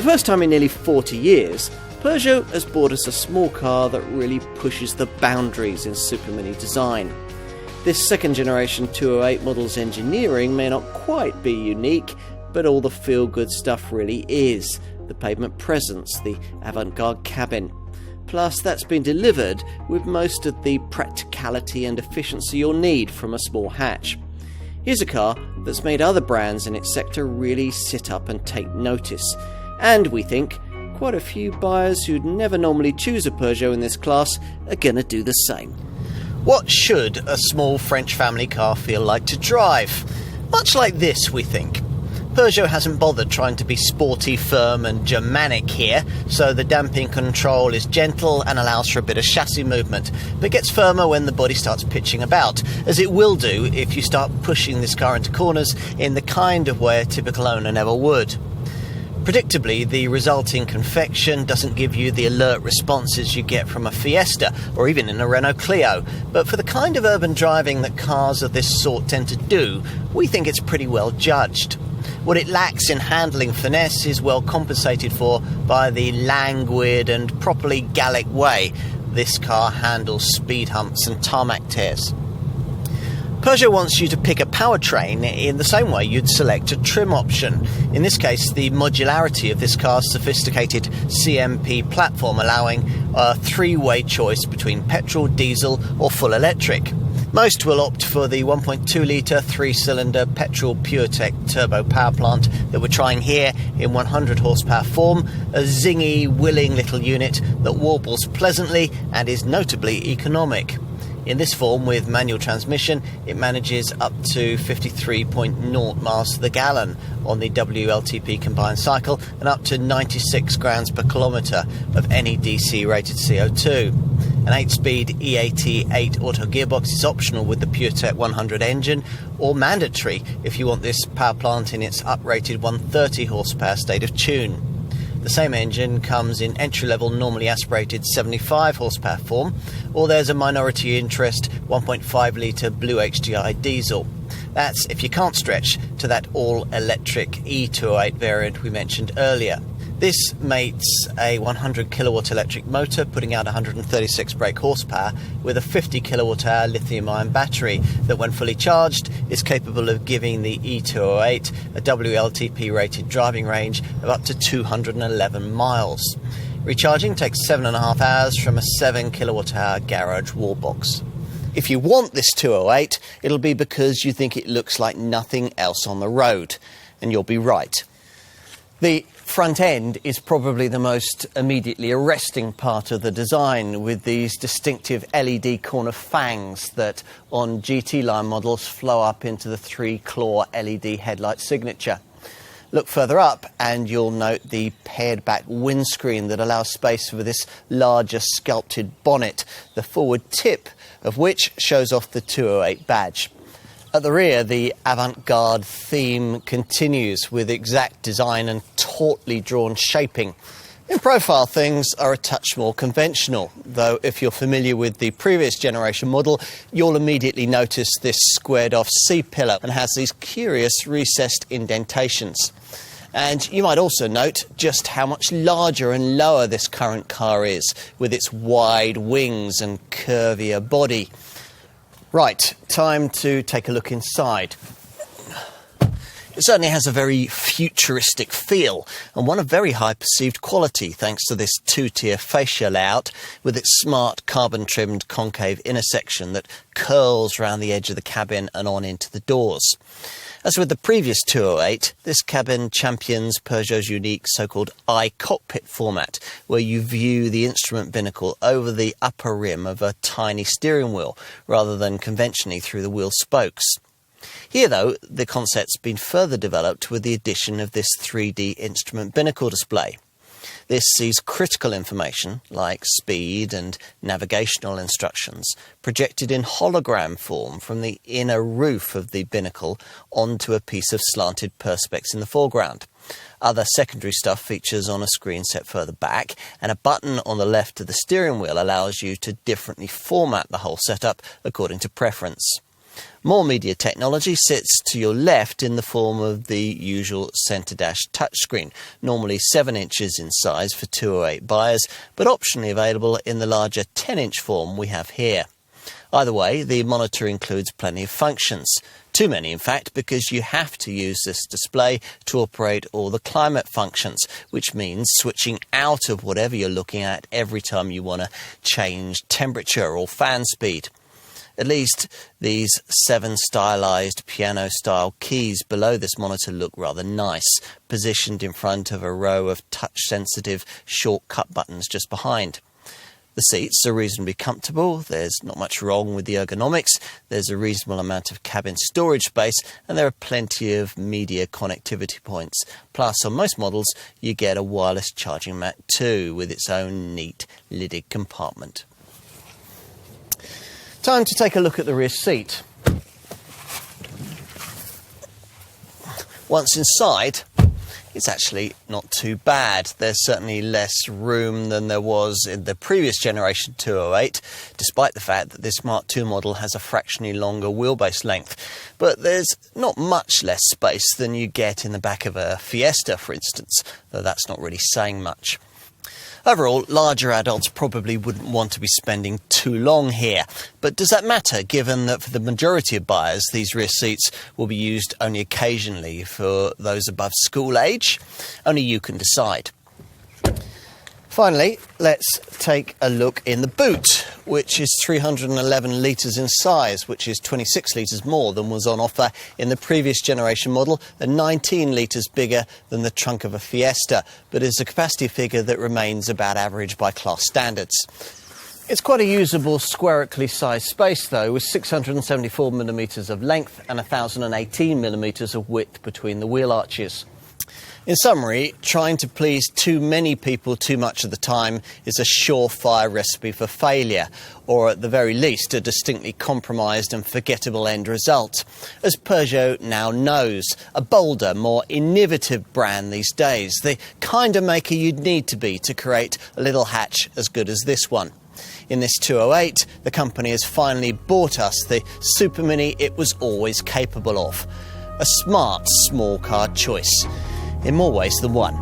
the first time in nearly 40 years, Peugeot has brought us a small car that really pushes the boundaries in Super Mini design. This second generation 208 model's engineering may not quite be unique, but all the feel-good stuff really is. The pavement presence, the avant-garde cabin. Plus, that's been delivered with most of the practicality and efficiency you'll need from a small hatch. Here's a car that's made other brands in its sector really sit up and take notice. And we think quite a few buyers who'd never normally choose a Peugeot in this class are going to do the same. What should a small French family car feel like to drive? Much like this, we think. Peugeot hasn't bothered trying to be sporty, firm and Germanic here, so the damping control is gentle and allows for a bit of chassis movement, but gets firmer when the body starts pitching about, as it will do if you start pushing this car into corners in the kind of way a typical owner never would. Predictably, the resulting confection doesn't give you the alert responses you get from a Fiesta or even in a Renault Clio, but for the kind of urban driving that cars of this sort tend to do, we think it's pretty well judged. What it lacks in handling finesse is well compensated for by the languid and properly Gallic way this car handles speed humps and tarmac tears. Peugeot wants you to pick a powertrain in the same way you'd select a trim option. In this case, the modularity of this car's sophisticated CMP platform allowing a three-way choice between petrol, diesel or full electric. Most will opt for the 1.2-litre 3-cylinder petrol PureTech turbo power plant that we're trying here in 100 horsepower form, a zingy, willing little unit that warbles pleasantly and is notably economic. In this form, with manual transmission, it manages up to 53.0 miles to the gallon on the WLTP combined cycle and up to 96 grams per kilometre of NEDC rated CO2. An 8-speed E88 auto gearbox is optional with the PureTech 100 engine, or mandatory if you want this power plant in its uprated 130 horsepower state of tune. The same engine comes in entry-level normally aspirated 75 horsepower form, or there's a minority interest 1.5-litre Blue HDI diesel. That's if you can't stretch to that all-electric E-208 variant we mentioned earlier. This mates a 100 kilowatt electric motor putting out 136 brake horsepower with a 50 kilowatt hour lithium-ion battery that, when fully charged, is capable of giving the E208 a WLTP rated driving range of up to 211 miles. Recharging takes 7.5 hours from a 7 kilowatt hour garage wall box. If you want this 208, it'll be because you think it looks like nothing else on the road, and you'll be right. The front end is probably the most immediately arresting part of the design, with these distinctive LED corner fangs that on GT line models flow up into the 3-claw LED headlight signature. Look further up and you'll note the pared back windscreen that allows space for this larger sculpted bonnet, the forward tip of which shows off the 208 badge. At the rear, the avant-garde theme continues with exact design and tautly drawn shaping. In profile, things are a touch more conventional, though if you're familiar with the previous generation model, you'll immediately notice this squared-off C-pillar and has these curious recessed indentations. And you might also note just how much larger and lower this current car is, with its wide wings and curvier body. Right, time to take a look inside. It certainly has a very futuristic feel, and one of very high perceived quality thanks to this two-tier fascia layout with its smart carbon-trimmed concave inner section that curls around the edge of the cabin and on into the doors. As with the previous 208, this cabin champions Peugeot's unique so-called iCockpit format, where you view the instrument binnacle over the upper rim of a tiny steering wheel, rather than conventionally through the wheel spokes. Here, though, the concept's been further developed with the addition of this 3D instrument binnacle display. This sees critical information, like speed and navigational instructions, projected in hologram form from the inner roof of the binnacle onto a piece of slanted perspex in the foreground. Other secondary stuff features on a screen set further back, and a button on the left of the steering wheel allows you to differently format the whole setup according to preference. More media technology sits to your left in the form of the usual centre dash touchscreen, normally 7 inches in size for 208 buyers, but optionally available in the larger 10-inch form we have here. Either way, the monitor includes plenty of functions. Too many, in fact, because you have to use this display to operate all the climate functions, which means switching out of whatever you're looking at every time you want to change temperature or fan speed. At least these 7 stylised piano-style keys below this monitor look rather nice, positioned in front of a row of touch-sensitive shortcut buttons just behind. The seats are reasonably comfortable, there's not much wrong with the ergonomics, there's a reasonable amount of cabin storage space, and there are plenty of media connectivity points. Plus, on most models, you get a wireless charging mat too, with its own neat lidded compartment. Time to take a look at the rear seat. Once inside, it's actually not too bad. There's certainly less room than there was in the previous generation 208, despite the fact that this Mark II model has a fractionally longer wheelbase length. But there's not much less space than you get in the back of a Fiesta, for instance, though that's not really saying much. Overall, larger adults probably wouldn't want to be spending too long here. But does that matter, given that for the majority of buyers, these rear seats will be used only occasionally for those above school age? Only you can decide. Finally, let's take a look in the boot, which is 311 litres in size, which is 26 litres more than was on offer in the previous generation model, and 19 litres bigger than the trunk of a Fiesta, but is a capacity figure that remains about average by class standards. It's quite a usable squarically sized space though, with 674mm of length and 1018mm of width between the wheel arches. In summary, trying to please too many people too much of the time is a surefire recipe for failure, or at the very least a distinctly compromised and forgettable end result. As Peugeot now knows, a bolder, more innovative brand these days, the kind of maker you'd need to be to create a little hatch as good as this one. In this 208, the company has finally bought us the Super Mini it was always capable of. A smart small car choice. In more ways than one.